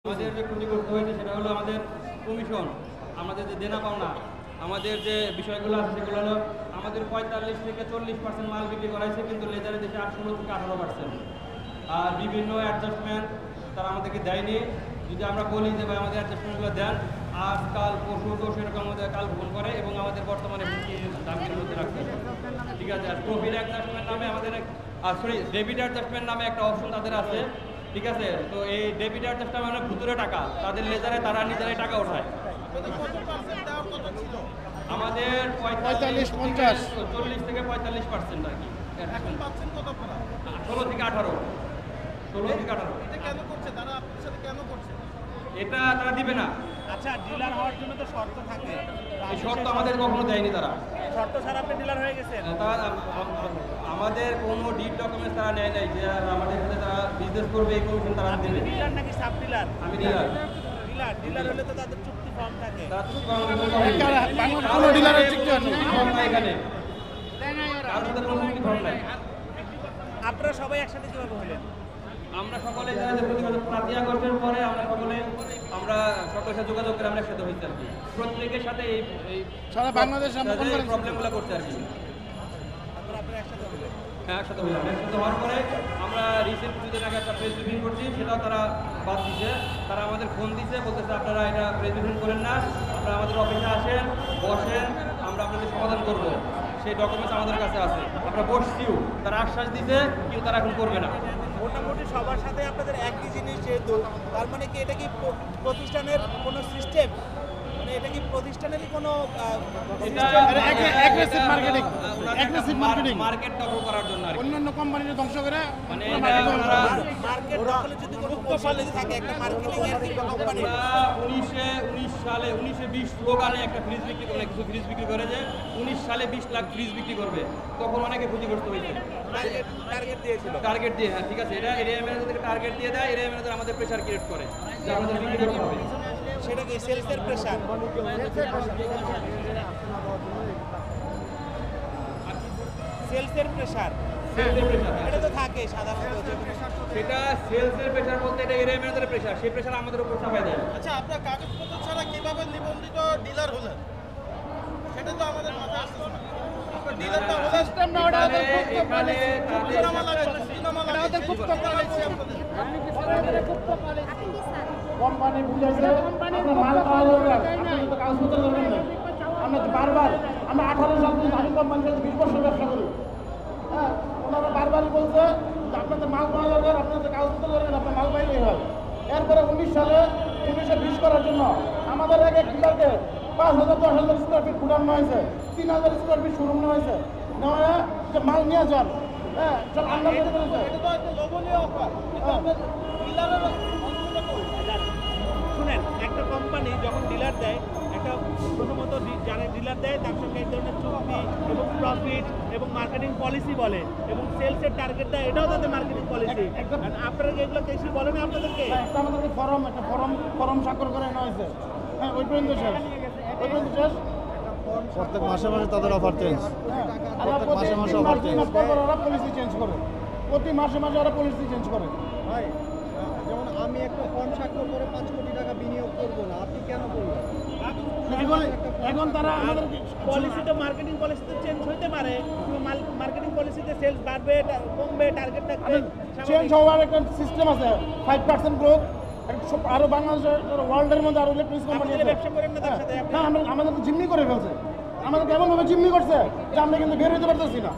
আমাদের যে ক্ষতিগ্রস্ত হয়েছে সেটা হলো আমাদের কমিশন, আমাদের যে দেনা পাওনা, আমাদের যে বিষয়গুলো আছে সেগুলো হলো আমাদের 45 থেকে 40% মাল বিক্রি করাইছে, কিন্তু লেজারে দেশে 16 থেকে 18%। আর বিভিন্ন অ্যাডজাস্টমেন্ট তারা আমাদেরকে দেয়নি। যদি আমরা বলি যে ভাই আমাদের অ্যাডজাস্টমেন্টগুলো দেন, আজকাল পরশু তো সেরকম আমাদের কাল ফোন করে এবং আমাদের বর্তমানে দামের মধ্যে রাখছে। ঠিক আছে, আর প্রফিট অ্যাডজাস্টমেন্ট নামে আমাদের ডেবিট অ্যাডজাস্টমেন্ট নামে একটা অপশন তাদের আছে। ঠিক আছে, তো এই ডেবিট অ্যাডজাস্টমেন্ট মানে ভুতুরে টাকা, তাদের লেজারে তারা নিজেরাই টাকা ওঠায়। আমাদের 45-50 40 থেকে 45% আর কি। 16 থেকে 18। এটা তারা দিবে না। আচ্ছা, ডিলার হওয়ার জন্য তো শর্ত থাকে। এই শর্ত আমাদের কখনো দেয়নি তারা। শর্ত ছাড়া আপনি ডিলার হয়ে গেছেন? আমাদের কোনো ডিড ডকুমেন্টস তারা নেয় নাই যে আমাদের সাথে তারা বিজনেস করবে, এই কমিশন তারা দেবে। ডিলার নাকি সাব ডিলার? আমি ডিলার। ডিলার হলে তো তাদের চুক্তি ফর্ম থাকে। তারা চুক্তি কোনো ডিলারের চুক্তি হয় না এখানে। কারোর সাথে কোনো চুক্তি ফর্ম নাই। আপনারা সবাই একসাথে কিভাবে হলেন? আমরা সকলে যারা যে প্রতিবাদ 5 আগস্টের পরে আমরা সকলের সাথে যোগাযোগ করে আমরা একসাথে হয়েছি আর কি। প্রত্যেকের সাথে এই সারা বাংলাদেশ আমরা প্রবলেমগুলো করছে আর কি। আপনারা একসাথে হলেন? হ্যাঁ, একসাথে হলাম। একসাথে হওয়ার পরে আমরা রিসেন্ট কিছুদিন আগে একটা প্রেস ব্রিফিং করছি, সেটাও তারা বাদ দিচ্ছে। তারা আমাদের ফোন দিচ্ছে, বলতেছে আপনারা এটা প্রেস ব্রিফিং করেন না, আপনারা আমাদের অফিসে আসেন, বসেন, আমরা আপনাদের সমাধান করব। সেই ডকুমেন্টস আমাদের কাছে আছে, আমরা বসছিও। তারা আশ্বাস দিচ্ছে, কিন্তু তারা এখন করবে না। মোটামুটি সবার সাথে আপনাদের একই জিনিস, যেহেতু তার মানে কি এটা কি প্রতিষ্ঠানের কোনো সিস্টেম, মানে এটা কি প্রতিষ্ঠানেরই কোনো মার্কেট দখল করার জন্য আর কি। অন্যান্য কোম্পানিকে ধ্বংস করে মানে মার্কেট দখলে যদি কোনো কৌশলে থাকে একটা মার্কেটিং এর কোম্পানি। 1920 স্লোগানে একটা ফ্রিজ বিক্রি করে, কিছু ফ্রিজ বিক্রি করে যে 19 সালে 20 লাখ ফ্রিজ বিক্রি করবে, তখন অনেকে ক্ষতিগ্রস্ত হয়েছে। টার্গেট দিয়েছিল, টার্গেট দিয়ে, হ্যাঁ ঠিক আছে, এটা এরিয়া ম্যানেজারদেরকে টার্গেট দিয়ে দেয়, এরিয়া ম্যানেজার আমাদের প্রেশার ক্রিয়েট করে যে আমাদের বিক্রি করতে হবে। সেটা কি সেলসের প্রেশার? সেলসের প্রেশার এটা তো থাকে সাধারণত। সেটা সেলসের প্রেশার বলতে এটা এরিয়া ম্যানেজারের প্রেশার, সেই প্রেশার আমাদের উপর চাপায় দেয়। আচ্ছা, আপনার কাগজপত্র ছাড়া কিভাবে নিবন্ধিত ডিলার হলেন সেটা তো আমাদের মাথায় আসছে না। আপনার ডিলারটা হলে সিস্টেম না, ওটা ওদের গুপ্ত পলিসি, সুনামা লাগে, গুপ্ত পলিসি আপনাদের। কোম্পানি বুঝাইছে আপনার মাল পাওয়া যাবে না, আপনি তো কাগজপত্র দেবেন না। আমরা বারবার 18 সাল থেকে আমি কোম্পানির সাথে 20 বছর ব্যবসা করি। হ্যাঁ, ওনারা বারবারই বলছে যে আপনাদের মাল পাওয়া যাবে, আপনাদের কাগজপত্র দেবেন, আপনার মাল পাইলেই হয়। এরপরে 1920 করার জন্য আমাদের এক ডিলারকে 5,000-10,000 স্কোয়ার ফিট গুদাম নেওয়া হয়েছে, 3,000 স্কোয়ার ফিট শোরুম নেওয়া হয়েছে। নেওয়া যে মাল নিয়ে যান, হ্যাঁ সব আন্দাজ করে ফেলেছে। এটা তো একটা লোভনীয় অফার, কিন্তু আপনার ডিলারের অংশটা কই? শুনেন, একটা কোম্পানি যখন ডিলার দেয়, একটা প্রথমত যারা ডিলার দেয় তার সঙ্গে এই ধরনের চুক্তি এবং প্রফিট এবং মার্কেটিং পলিসি বলে, এবং সেলসের টার্গেট দেয়, এটাও তাদের মার্কেটিং পলিসি। আপনারা কি এগুলো কেসি বলেন আপনাদেরকে? একটা আমাদেরকে ফর্ম স্বাক্ষর করে নেওয়া হয়েছে। হ্যাঁ, ওই পর্যন্ত শেষ। প্রত্যেক মাসে মাসে তাদের অফার চেঞ্জ। প্রত্যেক মাসে মাসে অফার চেঞ্জ। ওরা পলিসি চেঞ্জ করে, প্রতি মাসে মাসে ওরা পলিসি চেঞ্জ করে। ভাই, যেমন আমি একটা ফর্ম স্বাক্ষর করে 5 কোটি টাকা বিনিয়োগ করবো না, আপনি কেন করবেন? এখন তারা আমাদের পলিসি তো মার্কেটিং পলিসিতে চেঞ্জ হতে পারে, মার্কেটিং পলিসিতে সেলস বাড়বে কমবে, টার্গেট থাকবে, চেঞ্জ হওয়ার একটা সিস্টেম আছে। 5% গ্রোথ আরো বাংলাদেশের ওয়ার্ল্ডের মধ্যে আরো ইলেকট্রিক কোম্পানি ব্যবসা করেন না তার সাথে? হ্যাঁ, আমাদের তো জিম্মি করে ফেলছে, আমাদের কেমন ভাবে জিম্মি করছে যে আমরা কিন্তু বের হতে পারতেছি না।